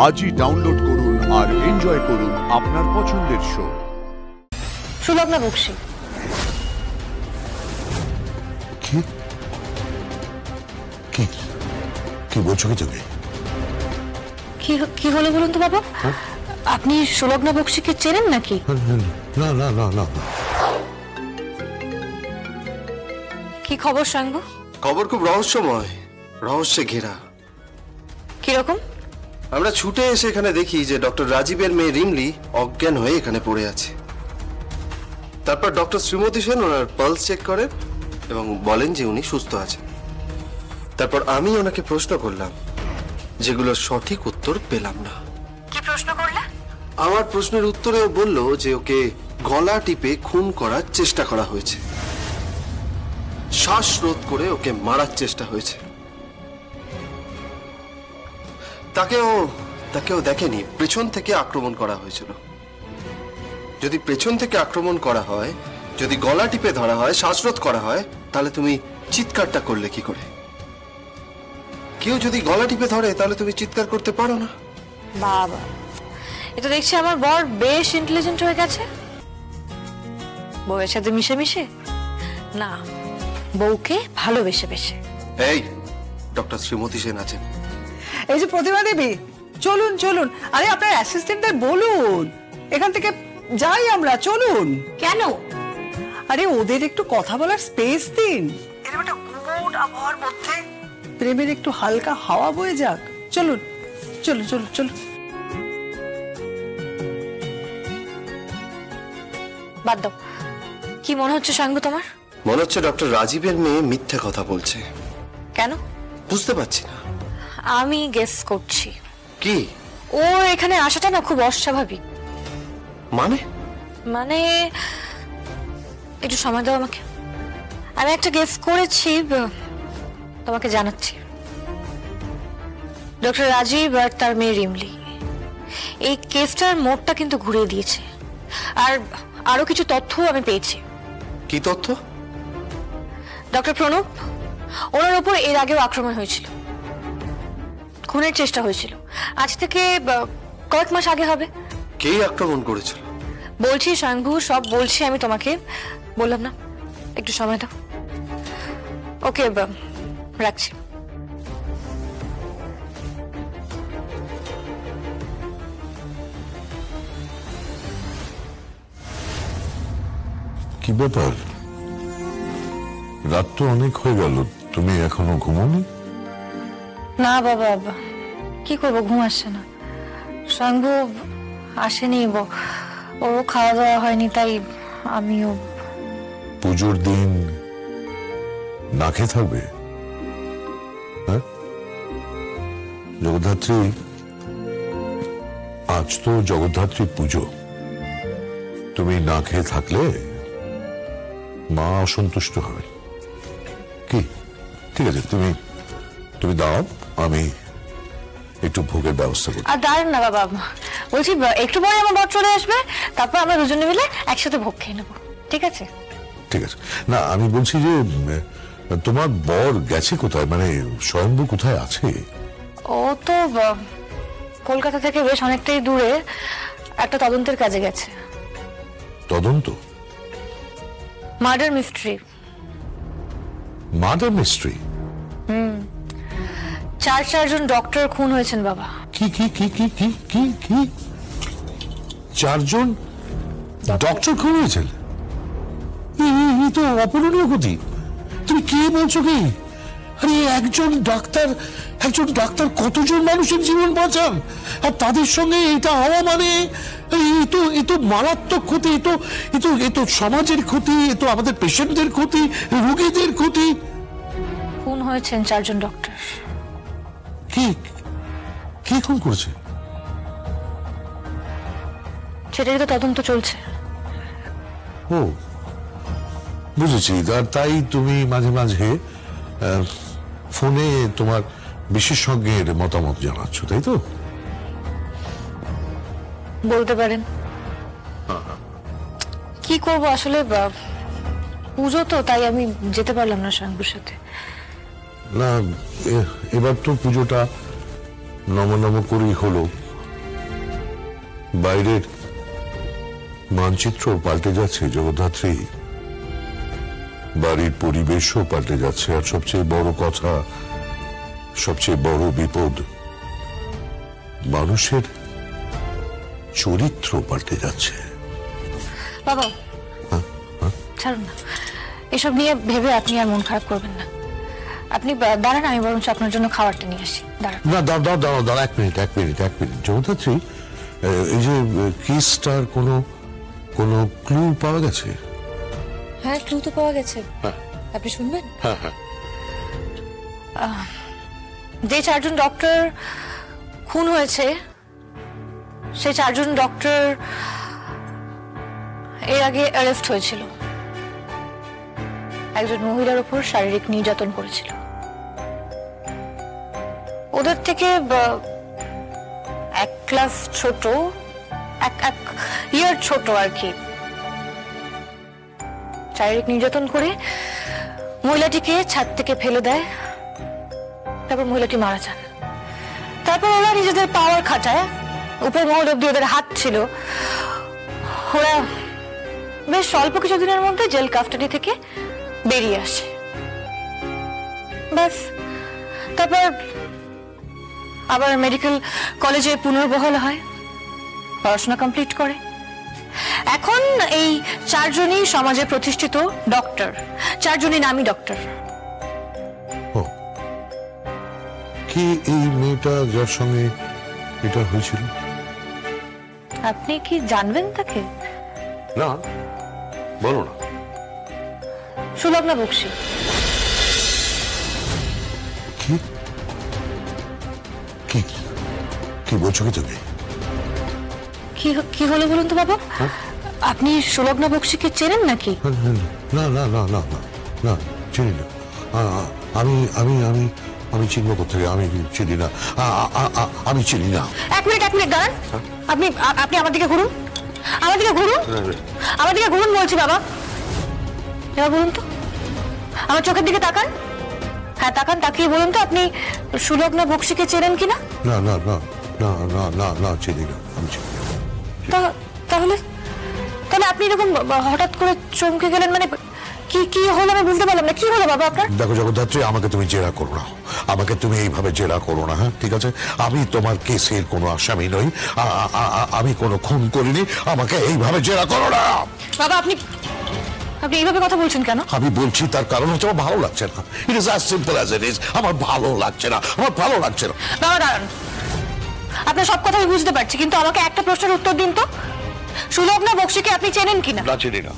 আজই ডাউনলোড করুন আর এনজয় করুন আপনার পছন্দের শো। সুলগ্না বক্সী। কি কি কি বলছো কি তুমি? কি হলো বলুন তো বাবা? আপনি সুলগ্না বক্সীকে চেনেন নাকি? না না না না। কি খবর স্বয়ংভু? খবর খুব রহস্যময়, রহস্যে ঘেরা। কিরকম? আমরা ছুটে এসে এখানে দেখি যে ডক্টর রাজীবের মেয়ে রিমলি অজ্ঞান হয়ে এখানে পড়ে আছে। তারপর ডক্টর শ্রীমতী সেন ওনার পালস চেক করেন এবং বলেন যে উনি সুস্থ আছেন। তারপর আমি ওনাকে প্রশ্ন করলাম, যেগুলোর সঠিক উত্তর পেলাম না। কি প্রশ্ন করলে? আমার প্রশ্নের উত্তরে ও বলল যে ওকে গলা টিপে খুন করার চেষ্টা করা হয়েছে, শ্বাসরোধ করে ওকে মারার চেষ্টা হয়েছে। তাকেও দেখেনি, পেছন থেকে আক্রমণ করা হয়েছিল। যদি পেছন থেকে আক্রমণ করা হয়, যদি গলা টিপে ধরা হয়, শ্বাসরোধ করা হয়, তাহলে তুমি চিৎকারটা করলে কি করে? কেউ যদি গলা টিপে ধরে তাহলে তুমি চিৎকার করতে পারো না। বাবা, এটা দেখছি আমার বর বেশ ইন্টেলিজেন্ট হয়ে গেছে। বউয়ের সাথে মিশে মিশে না, বউকে ভালোবেসে বেশে। এই ডক্টর শ্রীমতী সেন আছেন। এই যে প্রতিমা দেবী, চলুন চলুন। আরে আপনার অ্যাসিস্ট্যান্টদের বলুন এখান থেকে যাই আমরা, চলুন। কেন? আরে ওদের একটু কথা বলার স্পেস দিন। এরকম একটা গুমোট আবহাওয়ার মধ্যে প্রেমের একটু হালকা হাওয়া বয়ে যাক। চলুন চলুন চলুন চলুন। বাদ দাও। কি মনে হচ্ছে স্বয়ংভু তোমার? মনে হচ্ছে ডক্টর রাজীবের মেয়ে মিথ্যে কথা বলছে। কেন? বুঝতে পারছি না। আমি গেস করছি। কি? ও এখানে আসাটা না খুব অস্বাভাবিক। মানে একটু সময় দাও আমাকে। আমি একটা গেস করেছি, তোমাকে জানাচ্ছি। ডক্টর রাজীব আর তার মেয়ে রিমলি এই কেসটার মোড়টা কিন্তু ঘুরিয়ে দিয়েছে। আর আরো কিছু তথ্য আমি পেয়েছি। কি তথ্য? ডক্টর প্রণব, ওনার উপর এর আগেও আক্রমণ হয়েছিল, খুনের চেষ্টা হয়েছিল। আজ থেকে কয়েক মাস আগে হবে। কে আক্রমণ করেছিল? বলছি স্বয়ংভু, সব বলছি আমি তোমাকে। বললাম না, একটু সময় দাও। ওকে, রাখছি। কি ব্যাপার? রাত তো অনেক হয়ে গেল, তুমি এখনো ঘুমোনি? না বাবা, কি করবো, ঘুম আসছে না। স্বয়ংভু আসেনি, ওরও খাওয়া দাওয়া হয়নি, তাই আমিও। পুজোর দিন না খেয়ে থাকবে? হ্যাঁ জগদ্ধাত্রী, আজ তো জগদ্ধাত্রী পুজো। তুমি না খেয়ে থাকলে মা অসন্তুষ্ট হবে। কি? ঠিক আছে, তুমি দাও, আমি একটু ভোগের ব্যবস্থা করি। আর দাঁড়ান না বাবা, বলছি একটু পরে আমার বর চলে আসবে, তারপর আমরা দুজনে মিলে একসাথে ভোগ খেয়ে নেবো, ঠিক আছে? ঠিক আছে। না, আমি বলছি যে তোমার বর গেছে কোথায়, মানে স্বয়ম্ভু কোথায় আছে? ও তো কলকাতা থেকে বেশ অনেকটাই দূরে একটা তদন্তের কাজে গেছে। তদন্ত? Murder mystery. Murder mystery? চারজন ডক্টর খুন হয়েছেন বাবা। কি কি কি কি কি কি কি 4 জন ডক্টর খুন হয়েছেন? এই তো অপূরণীয় গতি। তুমি কি বলছো কি? আরে একজন ডাক্তার কতজন মানুষের জীবন বাঁচান, আর তাদের সঙ্গে এটা হওয়া মানে এ তো মারাত্মক ক্ষতি। এ তো সমাজের ক্ষতি, এ তো আমাদের পেশেন্টদের ক্ষতি, রোগীদের ক্ষতি। খুন হয়েছেন 4 জন ডক্টর। কে খুন করেছে? সেটাই তো তদন্ত চলছে। ও বুঝেছি। তাই তুমি মাঝে মাঝে ফোনে তোমার বিশেষজ্ঞের মতামত জানাচ্ছ, তাই তো? বলতে পারেন। কি করব আসলে, পুজো তো, তাই আমি যেতে পারলাম না স্বয়ংভুর সাথে। না, এবার তো পুজোটা নম নম করেই হলো, বাইরের মানচিত্র পাল্টে যাচ্ছে জগদ্ধাত্রী, বাড়ির পরিবেশও পাল্টে যাচ্ছে, আর সবচেয়ে বড় কথা, সবচেয়ে বড় বিপদ, মানুষের চরিত্র পাল্টে যাচ্ছে। বাবা ছাড়ুন না, এসব নিয়ে ভেবে আপনি আর মন খারাপ করবেন না। আপনি দাঁড়ান, আমি বরঞ্চ আপনার জন্য খাবারটা নিয়ে আসি। দাঁড়ান। না, দাঁড়াও দাঁড়াও দাঁড়াও, এক মিনিট এক মিনিট এক মিনিট। জগদ্ধাত্রী, এই যে কেসটার কোনো ক্লু পাওয়া গেছে? হ্যাঁ, ক্লু তো পাওয়া গেছে। আপনি শুনবেন? হ্যাঁ হ্যাঁ। যে 4 জন ডক্টর খুন হয়েছে, সেই 4 জন ডক্টর এর আগে অ্যারেস্ট হয়েছিল। একজন মহিলার উপর শারীরিক নির্যাতন করেছিল। ওদের থেকে 1 ক্লাস ছোট, এক ইয়ার ছোট আর কি, শারীরিক নির্যাতন করে মহিলাটিকে ছাদ থেকে ফেলে দেয়। তারপর মহিলাটি মারা যান। তারপর ওরা নিজেদের পাওয়ার খাটায়, উপর মহল অব্দি ওদের হাত ছিল। ওরা বেশ অল্প কিছুদিনের মধ্যে জেল কাস্টাডি থেকে বেরিয়ে আসে। ব্যাস, তারপর আবার মেডিকেল কলেজে পুনর্বহাল হয়, পড়াশোনা কমপ্লিট করে। এখন এই 4 জনই সমাজে প্রতিষ্ঠিত ডক্টর, 4 জনই নামী ডক্টর। কি এই মেয়েটা যার সঙ্গে এটা হয়েছিল? আপনি কি জানবেন তাকে? না, বলো না। সুলগ্না বক্সী। কি কি কি বলছো কি তুমি? কি হলো বলুন তো বাবা? আপনি সুলগ্না বক্সীকে চেনেন নাকি? না না না না না না, চিনি না। আমি আমি আমি আমি চিনব কোথেকে? আমি চিনি না, আমি চিনি না। এক মিনিট দাঁড়ান। আপনি আমার দিকে ঘুরুন, আমার দিকে ঘুরুন বলছি বাবা। এবার বলুন তো, আমার চোখের দিকে তাকান। হ্যাঁ তাকান, তাকিয়ে বলুন তো আপনি সুলগ্না বক্সীকে চেনেন কিনা? না না না না না না না, চিনি না, আমি চিনি না। তাহলে আপনি এরকম হঠাৎ করে চমকে গেলেন, মানে কি হলো আমি বুঝতে পারলাম না। কি হলো বাবা আপনার? দেখো জগদ্ধাত্রী, আমাকে তুমি জেরা করো না, আমাকে তুমি এইভাবে জেরা করো না। হ্যাঁ ঠিক আছে, আমি তোমার কেসের কোনো আসামি নই, আমি কোনো খুন করিনি, আমাকে এইভাবে জেরা করো না। বাবা আপনি এইভাবে কথা বলছেন কেন? আমি বলছি তার কারণ হচ্ছে আমার ভালো লাগছে না। It is as simple as it is. আমার ভালো লাগছে না, আমার ভালো লাগছে না। বাবা দাঁড়ান, আপনার সব কথা আমি বুঝতে পারছি, কিন্তু আমাকে একটা প্রশ্নের উত্তর দিন তো, সুলগ্না বক্সীকে আপনি চেনেন কিনা? না, চিনি না।